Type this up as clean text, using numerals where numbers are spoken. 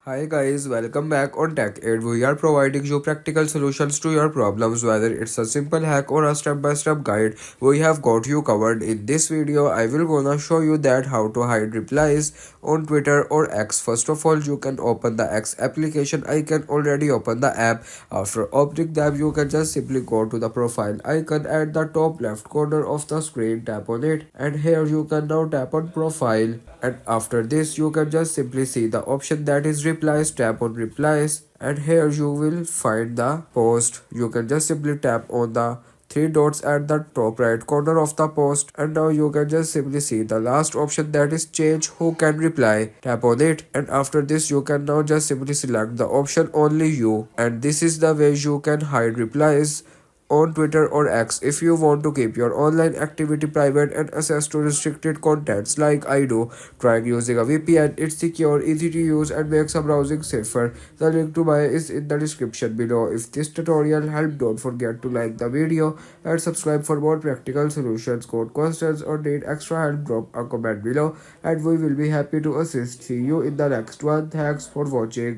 Hi guys, welcome back on Tech Aid. We are providing you practical solutions to your problems, whether it's a simple hack or a step-by-step guide. We have got you covered. In this video, I will gonna show you that how to hide replies on Twitter or X. First of all, you can open the X application. I can already open the app. After opening the app, you can just simply go to the profile icon at the top left corner of the screen. Tap on it, and here you can now tap on profile, and after this you can just simply see the option that is replies. Tap on replies, and here you will find the post. You can just simply tap on the three dots at the top right corner of the post, and now you can just simply see the last option that is change who can reply. Tap on it, and after this you can now just simply select the option only you, and this is the way you can hide replies on Twitter or X. If you want to keep your online activity private and access to restricted contents like I do, trying using a VPN. It's secure, easy to use, and makes a browsing safer. The link to buy is in the description below. If this tutorial helped, don't forget to like the video and subscribe for more practical solutions. Got questions or need extra help, drop a comment below and we will be happy to assist. See you in the next one. Thanks for watching.